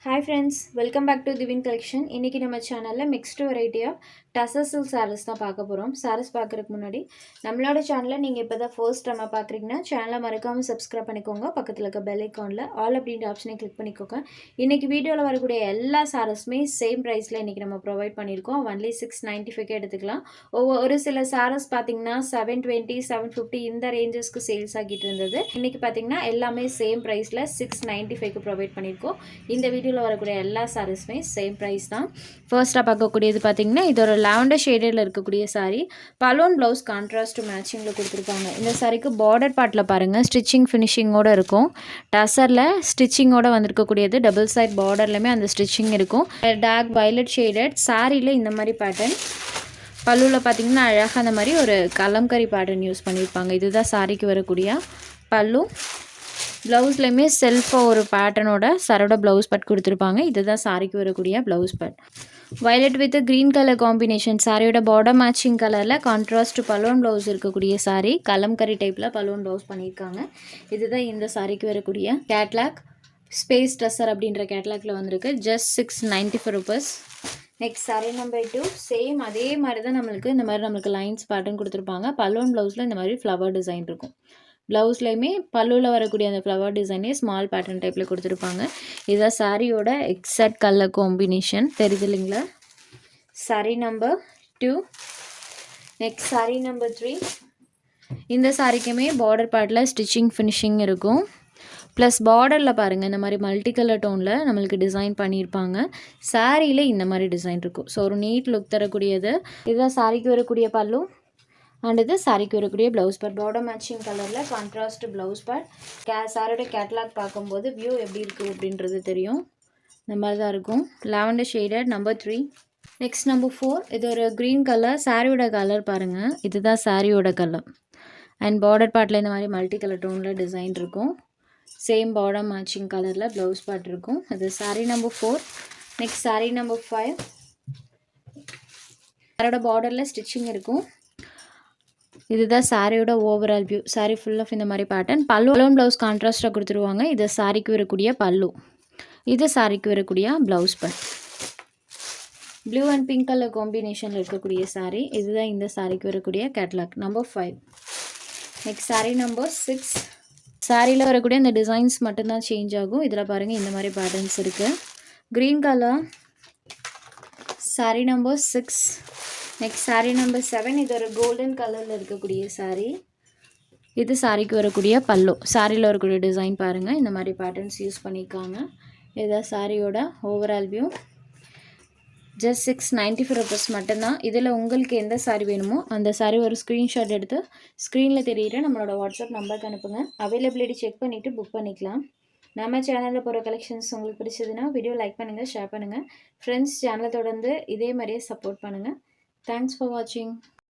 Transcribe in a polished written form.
Hi friends, welcome back to Divine Collection. இன்னைக்கு நம்ம சேனல்ல mixed variety of tussar silk sarees தான் பார்க்க போறோம். sarees பார்க்கறதுக்கு முன்னாடி நம்மளோட சேனலை நீங்க இப்பதான் ஃபர்ஸ்ட் டைம் பார்க்கறீங்கன்னா சேனலை மறக்காம subscribe பண்ணிக்கோங்க. பக்கத்துல இருக்க bell iconல all அப்படிங்கற ஆப்ஷனை கிளிக் பண்ணிக்கோங்க. இன்னைக்கு வீடியோல வரக்கூடிய எல்லா sareesமே சேம் பிரைஸ்ல இன்னைக்கு நம்ம ப்ரொவைட் பண்ணிருக்கோம். only 695 எடுத்துக்கலாம். ஒரு சில sarees பாத்தீங்கன்னா 720, 750 இந்த ரேஞ்சஸ்க்கு சேல்ஸ் ஆகிட்டு இருந்தது. இன்னைக்கு பாத்தீங்கன்னா எல்லாமே சேம் பிரைஸ்ல 695 க்கு ப்ரொவைட் பண்ணிருக்கோம். இந்த வீடியோல வரக்கூடிய எல்லா sareesமே சேம் பிரைஸ் தான். ஃபர்ஸ்டா பார்க்கக்கூடியது பாத்தீங்கன்னா இது ஒரு lavender ஷேடட்ல இருக்கக்கூடிய saree. பலூன் blouse கான்ட்ராஸ்ட் மேட்சிங்ல கொடுத்திருக்காங்க. இந்த சாரிக்கு border பார்ட்ல பாருங்க ஸ்டிச்சிங் ஃபினிஷிங்கோட இருக்கும். டசர்ல ஸ்டிச்சிங்கோட வந்திருக்க கூடியது டபுள் சைடு borderலமே அந்த ஸ்டிச்சிங் இருக்கும். டார்க் violet ஷேடட் சாரில இந்த மாதிரி பேட்டர்ன். பல்லுல பாத்தீங்கன்னா அழகா அந்த மாதிரி ஒரு கலம்கரி பேட்டர்ன் யூஸ் பண்ணிருப்பாங்க. இதுதான் சாரிக்கு வரக்கூடிய பல்லு. ப்ளவுஸ்லையுமே செல்ஃபாக ஒரு பேட்டர்னோட சரோட ப்ளவுஸ் பட் கொடுத்துருப்பாங்க. இதுதான் சாரிக்கு வரக்கூடிய blouse but. Violet with green colour combination. சாரியோட பார்டர் மேட்சிங் கலரில் கான்ட்ராஸ்ட் பலூன் ப்ளவுஸ் இருக்கக்கூடிய சாரி. கலம்கரி டைப்பில் பலூன் ப்ளவுஸ் பண்ணியிருக்காங்க. இதுதான் இந்த சாரிக்கு வரக்கூடிய கேட்லாக். ஸ்பேஸ் ட்ரெஸ்ஸர் அப்படின்ற கேட்லாக்ல வந்திருக்கு. Just 695 rupees. Next sari number 2. Same அதே மாதிரி தான் நம்மளுக்கு லைன்ஸ் பேட்டர்ன் கொடுத்துருப்பாங்க. பலூன் ப்ளவுஸில் இந்த மாதிரி ஃப்ளவர் டிசைன் இருக்கும். ப்ளவுஸ்லையுமே பல்லுவில் வரக்கூடிய அந்த ஃப்ளவர் டிசைனே ஸ்மால் பேட்டர்ன் டைப்பில் கொடுத்துருப்பாங்க. இதுதான் சாரியோட எக்ஸாக்ட் கலர் காம்பினேஷன் தெரியுது இல்லைங்களா. Sorry number 2. Next sari number 3. இந்த சாரிக்குமே பார்டர் பார்ட்டில் ஸ்டிச்சிங் ஃபினிஷிங் இருக்கும். ப்ளஸ் பார்டரில் பாருங்கள் இந்த மாதிரி மல்டி கலர் டோனில் நம்மளுக்கு டிசைன் பண்ணியிருப்பாங்க. சாரியில் இந்த மாதிரி டிசைன் இருக்கும். ஸோ ஒரு நீட் லுக் தரக்கூடியது. இதுதான் சாரிக்கு வரக்கூடிய பல்லு. அண்ட் இது சாரிக்கு வரக்கூடிய ப்ளவுஸ் பார்ட். பார்டர் மேட்சிங் கலரில் கான்ட்ராஸ்ட் ப்ளவுஸ் பார்ட். சாரியோட கேட்லாக் பார்க்கும்போது வியூ எப்படி இருக்குது அப்படின்றது தெரியும். இந்த மாதிரி தான் இருக்கும். Lavender shaded number 3. Next number 4. இது ஒரு க்ரீன் கலர். சாரியோட கலர் பாருங்கள். இதுதான் சாரியோட கலர். அண்ட் பார்டர் பார்ட்டில் இந்த மாதிரி மல்டி கலர் டோனில் டிசைன் இருக்கும். சேம் பார்டர் மேட்சிங் கலரில் ப்ளவுஸ் பார்ட் இருக்கும். இது sari number 4. Next sari number 5. சாரியோட பார்டரில் ஸ்டிச்சிங் இருக்கும். இதுதான் சாரியோட overall view. Sari full of இந்த மாதிரி பேட்டர்ன். பலூன் ப்ளவுஸ் கான்ட்ராஸ்டாக கொடுத்துருவாங்க. இது சாரிக்கு வரக்கூடிய பல்லு. இது சாரிக்கு வரக்கூடிய blouse part. Blue and pink colour காம்பினேஷனில் இருக்கக்கூடிய சாரி. இதுதான் இந்த சாரிக்கு வரக்கூடிய catalogue number 5. Next sari number 6. சாரியில் வரக்கூடிய இந்த டிசைன்ஸ் மட்டும்தான் சேஞ்ச் ஆகும். இதில் பாருங்கள் இந்த மாதிரி பேட்டர்ன்ஸ் இருக்குது. Green colour. Sorry number 6. Next sari number 7. இது ஒரு கோல்டன் கலரில் இருக்கக்கூடிய சாரி. இது சாரிக்கு வரக்கூடிய பல்லு. சாரியில் வரக்கூடிய டிசைன் பாருங்கள். இந்த மாதிரி பேட்டர்ன்ஸ் யூஸ் பண்ணியிருக்காங்க. இதுதான் சாரியோட ஓவரால் வியூ. ஜஸ்ட் 695 rupees மட்டும்தான். இதில் உங்களுக்கு எந்த சாரி வேணுமோ அந்த சாரி ஒரு ஸ்க்ரீன்ஷாட் எடுத்து ஸ்க்ரீனில் தெரியிற நம்மளோட வாட்ஸ்அப் நம்பருக்கு அனுப்புங்க. அவைலபிலிட்டி செக் பண்ணிவிட்டு புக் பண்ணிக்கலாம். நம்ம சேனலில் போகிற கலெக்ஷன்ஸ் உங்களுக்கு பிடிச்சதுன்னா வீடியோ லைக் பண்ணுங்கள், ஷேர் பண்ணுங்கள். ஃப்ரெண்ட்ஸ் சேனலை தொடர்ந்து இதே மாதிரியே சப்போர்ட் பண்ணுங்கள். Thanks for watching.